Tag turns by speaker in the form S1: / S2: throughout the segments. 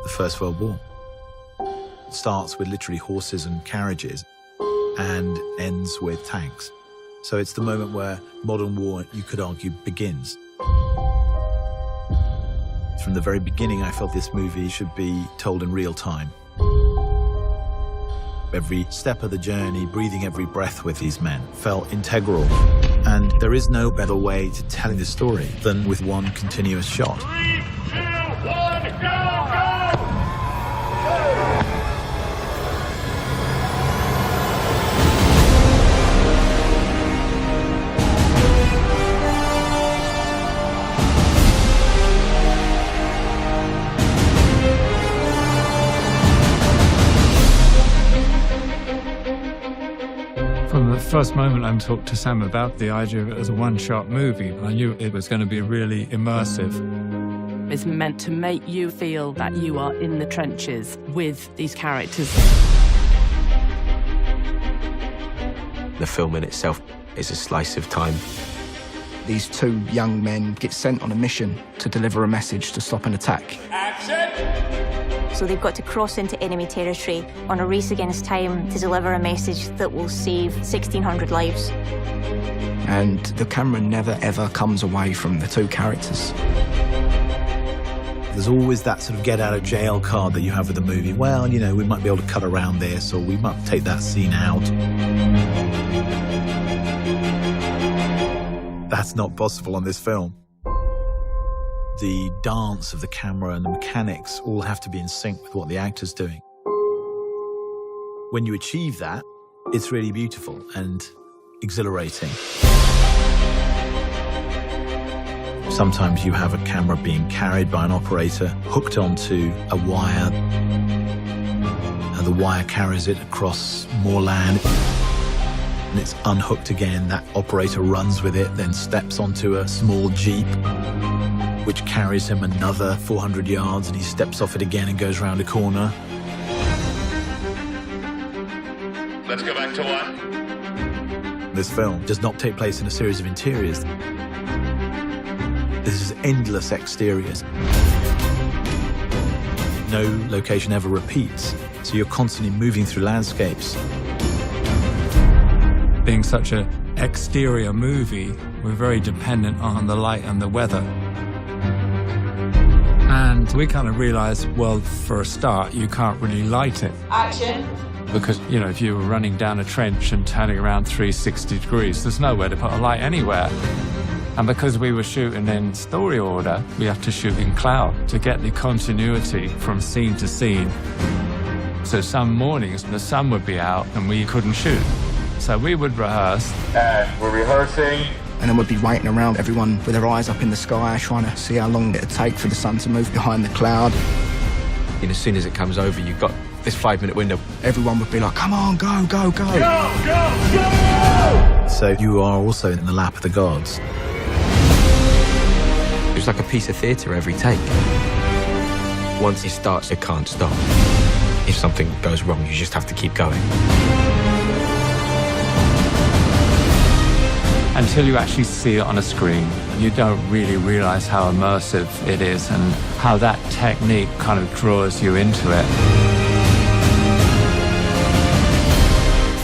S1: the First World War. It starts with literally horses and carriages and ends with tanks. So it's the moment where modern war, you could argue, begins. From the very beginning, I felt this movie should be told in real time. Every step of the journey, breathing every breath with these men, felt integral. And there is no better way to tell this story than with one continuous shot.
S2: 3, 2, 1, go, go!
S3: From the first moment I talked to Sam about the idea of it as a one-shot movie, I knew it was going to be really immersive.
S4: It's meant to make you feel that you are in the trenches with these characters.
S5: The film in itself is a slice of time.
S6: These two young men get sent on a mission to deliver a message to stop an attack.
S7: So they've got to cross into enemy territory on a race against time to deliver a message that will save 1,600 lives.
S6: And the camera never, ever comes away from the two characters.
S1: There's always that sort of get-out-of-jail card that you have with the movie. Well, you know, we might be able to cut around this, or we might take that scene out. That's not possible on this film. The dance of the camera and the mechanics all have to be in sync with what the actor's doing. When you achieve that, it's really beautiful and exhilarating. Sometimes you have a camera being carried by an operator, hooked onto a wire, and the wire carries it across more land, and it's unhooked again. That operator runs with it, then steps onto a small jeep, which carries him another 400 yards, and he steps off it again and goes round a corner.
S2: Let's go back to 1.
S1: This film does not take place in a series of interiors. This is endless exteriors. No location ever repeats, so you're constantly moving through landscapes.
S3: Being such an exterior movie, we're very dependent on the light and the weather. And we kind of realized, well, for a start, you can't really light it.
S8: Action.
S3: Because, you know, if you were running down a trench and turning around 360 degrees, there's nowhere to put a light anywhere. And because we were shooting in story order, we have to shoot in cloud to get the continuity from scene to scene. So some mornings, the sun would be out and we couldn't shoot. So we would rehearse.
S2: And we're rehearsing.
S6: And then we'd be waiting around, everyone with their eyes up in the sky, trying to see how long it'd take for the sun to move behind the cloud.
S5: And as soon as it comes over, you've got this 5-minute window.
S6: Everyone would be like, come on, go, go, go.
S2: Go, go, go!
S1: So you are also in the lap of the gods.
S5: It's like a piece of theatre every take. Once it starts, it can't stop. If something goes wrong, you just have to keep going.
S3: Until you actually see it on a screen, you don't really realize how immersive it is and how that technique kind of draws you into it.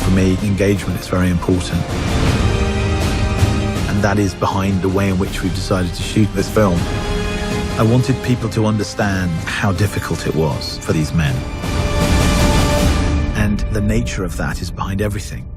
S1: For me, engagement is very important. And that is behind the way in which we've decided to shoot this film. I wanted people to understand how difficult it was for these men. And the nature of that is behind everything.